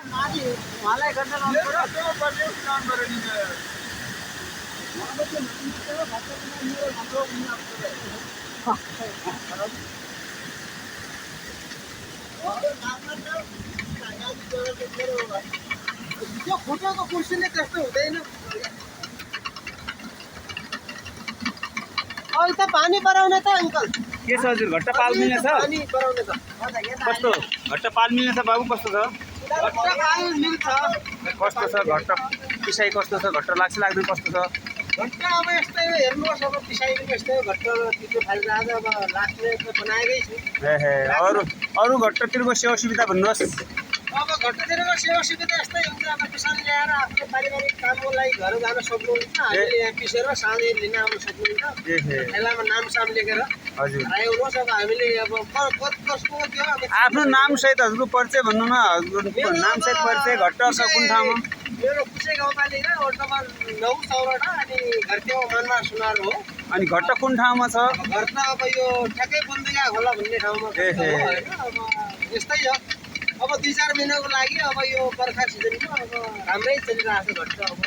त्यो फुटेको कुर्सीले त्यस्तो हुँदैन। अहिले त पानी पराउने त अङ्कल के छ हजुर घट्टा पाल मिल्ने छ? पानी पराउने त कस्तो घट्टा पाल मिल्ने छ बाबु? कस्तो छ? घट्टा पाल मिल्छ। कस्तो छ घट्टा पिसाइ? कस्तो छ घट्टा लाग्छ लाग्दैन? कस्तो छ घट्टा अब यस्तै हो, हेर्नुहोस् अब पिसाइको यस्तै हो। घट्टा त्यो खालको आज अब लाग्ने त बनाएकै छु। हे अरू घट्टातिरको सेवा सुविधा भन्नुहोस्। अब घट्टातिरको सेवा सुविधा यस्तै हुन्छ। अब किसान ल्याएर आफ्नो पारिवारिक कामको लागि घर जान सक्नुहुन्छ। हामीले यहाँ पिसेर साँझै लिन आउन सक्नुहुन्छ। थैलामा नाम साम लेखेर हजुर आउनुहोस्। अब हामीले अब कसको त्यो आफ्नो नाम सहित हजुरको परिचय भन्नु न। हजुरको नाम सहित परिचय घट्टा छ कुन ठाउँमा? मेरो कुसे गाउँपालिका वडा नम्बर 9 चौरडा अनि घर टेवा मनमाड सुनार हो। अनि घट्टा कुन ठाउँमा छ? घर त अब यो ठ्याक्कै बन्दुगा खोला भन्ने ठाउँमा छ होइन। अब यस्तै छ। अब 2-4 महिनाको लागि अब यो बर्खा सिजनको अब राम्रै चलिरहेको छ घट्टा। अब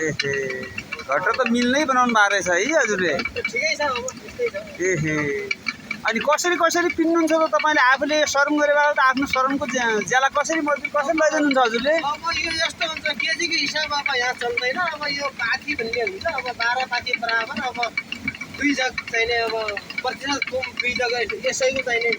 घट्टा त मिल्नै बनाउनु भएको रहेछ है हजुरले। ठिकै छ अब यस्तै छ। अनि कसरी पिन्नुहुन्छ त तपाईँले? आफूले शरम गरेर त आफ्नो शरमको ज्याला कसरी लैजानुहुन्छ हजुरले? अब यो यस्तो हुन्छ केजीको हिसाब अब यहाँ चल्दैन। अब यो पाथी भन्ने हुन्छ। अब 12 पाथी बराबर अब 2 जग चाहिने। अब प्रतिशत कम 2 जग यसैको चाहिने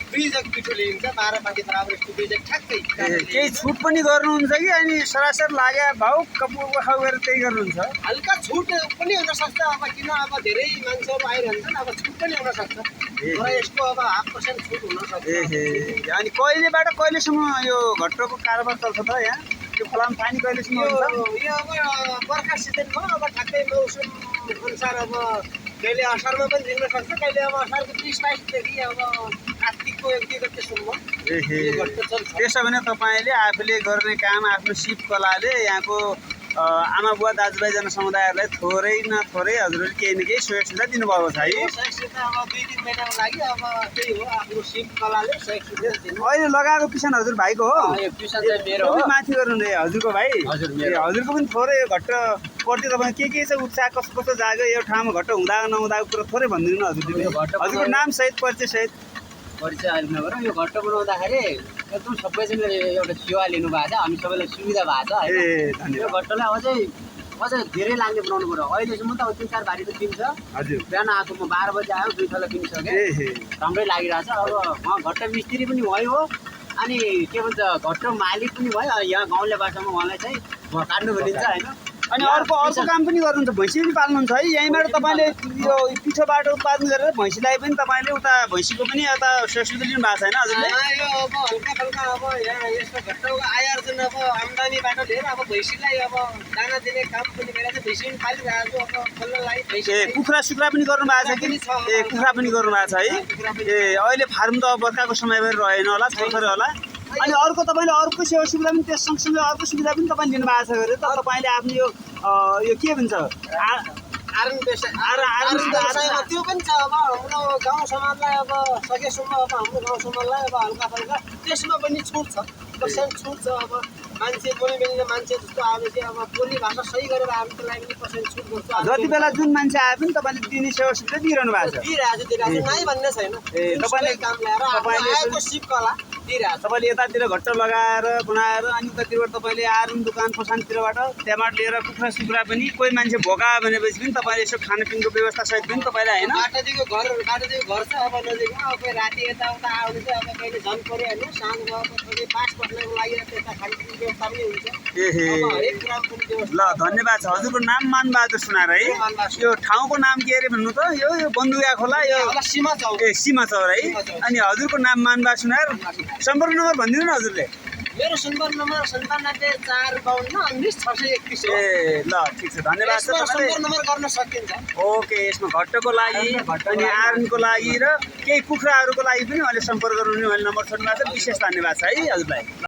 2 जग पिठो लिन्छ। 12 पाथी बराबर यस्तो 2 जग ठ्याक्कै। केही छुट पनि गर्नुहुन्छ कि अनि सरासर लागे भाउ कपुको खाउ गरेर त्यही गर्नुहुन्छ? हल्का छुट पनि हुनसक्छ। अब किन अब धेरै मान्छेहरू आइरहन्छन्। अब छुट पनि हुनसक्छ। तर यसको अब 0.5% छुट हुनसक्छ। अनि कहिलेबाट कहिलेसम्म यो घट्टाको कारोबार चल्छ त यहाँ? यो खोलामा पानी कहिलेसम्म हुन्छ? यो अब बर्खा सिजनमा अब ठ्याक्कै मौसम अनुसार अब कहिले असारमा पनि झिक्न सक्छ। कहिले अब असारको 30-22देखि अब कार्तिकको 1-2 गतेसम्म यो घट्टा चल्छ। त्यसो भने तपाईँले आफूले गर्ने काम आफ्नो सिप कलाले यहाँको आमा बुवा दाजुभाइ जनसमुदायहरूलाई थोरै न थोरै हजुरले केही न केही सहयोग सुविधा दिनुभएको छ है? सहयोग सुविधा अब 2-3 महिनाको लागि अब त्यही हो। आफ्नो सिप कलाले सहयोग सुविधा दिनु। अहिले लगाएको पिसान हजुर भाइको हो? यो पिसान चाहिँ मेरो हो। माथि गर्नु हजुरको भाइ? हजुर हजुरको पनि थोरै घट्टा प्रति तपाईँ के छ उत्साह? कस्तो जाग्यो यो ठाउँमा घट्टा हुँदा नहुँदाको कुरा थोरै भनिदिनु न हजुरले। हजुरको नाम सहित परिचय सहित परिचय अहिले नगर। यो घट्टा बनाउँदाखेरि एकदम सबैजना एउटा सेवा लिनुभएको छ। हामी सबैलाई सुविधा भएको छ होइन। यो घट्टालाई अझै धेरै लाग्ने बनाउनु पऱ्यो। अहिलेसम्म त अब 3-4 भारी त किन्छ। हजुर बिहान आएको म 12 बजी आयो 2 थला किनिसकेँ। राम्रै लागिरहेछ। अब उहाँ घट्टा मिस्त्री पनि भयो हो। अनि के भन्छ घट्टा मालिक पनि भयो। यहाँ गाउँले बाटोमा उहाँलाई चाहिँ काट्नु भनिन्छ होइन। अनि अर्को काम पनि गर्नुहुन्छ? भैँसी पनि पाल्नुहुन्छ है? यहीँबाट तपाईँले यो पिठोबाट उत्पादन गरेर भैँसीलाई पनि तपाईँले उता भैँसीको पनि यता सहयोग लिनु भएको छैन हजुरले? यो अब हल्का अब यहाँ यस्तो घट्टाको आयर्जन अब आम्दानीबाट लिएर अब भैँसीलाई अब दाना दिने काम पनि गरेर चाहिँ भैँसी पनि पालिरहेको छु। अब फल्नलाई भैँसी कुखुरा सुखुरा पनि गर्नु भएको छ कि? कुखुरा पनि गर्नु भएको छ है? अहिले फार्म त बर्खाको समय भएर रहेन होला, थोरै होला। अनि अर्को तपाईँले अर्को सेवा सुविधा पनि त्यस सँगसँगै अर्को सुविधा पनि तपाईँले लिनुभएको छ अरे त? तपाईँले आफ्नो यो के भन्छ आर्मी व्यवसाय त्यो पनि छ। अब हाम्रो गाउँ समाजलाई अब सकेसम्म अब हाम्रो गाउँ समाजलाई अब हल्का फल्का त्यसमा पनि छुट छ। पर्सेन्ट छुट छ। अब मान्छे बोली बेलिने मान्छे जस्तो आयो चाहिँ अब बोली भाषा सही गरेर आएको लागि पनि पर्सेन्ट छुट गर्छ। जति बेला जुन मान्छे आए पनि तपाईँले दिने सेवा सुविधा दिइरहनु भएको छ? दिइरहेको छु। नाइ भन्ने छैन। तपाईँले काम ल्याएर आएको सिप कला दिइरहेको। तपाईँले यतातिर घट्टा लगाएर बनाएर अनि उतातिरबाट तपाईँले आरुन दोकान पसानतिरबाट त्यहाँबाट लिएर कुखुरा सुखुरा पनि कोही मान्छे भोका भनेपछि पनि तपाईँले यसो खानपिनको व्यवस्था सहित पनि तपाईँलाई होइन? बाटादेखिको घर छ अब नजिकमा। अब राति यताउता आउने चाहिँ अब कहिले झन् पऱ्यो होइन। साँझमा अब कहिले पास बस्नको लागि त्यता खानपिनको व्यवस्था पनि हुन्छ। हरेक कुराको पनि व्यवस्था। ल धन्यवाद छ। हजुरको नाम मानबहादुर सुनार है? यो ठाउँको नाम के अरे भन्नु त? यो बन्दुगा खोला यो सीमा चौर। सीमा चौर है? अनि हजुरको नाम मानबहादुर सुनार। सम्पर्क नम्बर भनिदिनु न हजुरले। मेरो सम्पर्क नम्बर 974519 631 हो। ल ठिक छ धन्यवाद छ। सम्पर्क नम्बर गर्न सकिन्छ। ओके यसमा घट्टाको लागि अनि आर्नको लागि र केही कुखुराहरूको लागि पनि अहिले सम्पर्क गर्नु मैले नम्बर छोड्नु भएको छ। विशेष धन्यवाद छ है हजुरलाई।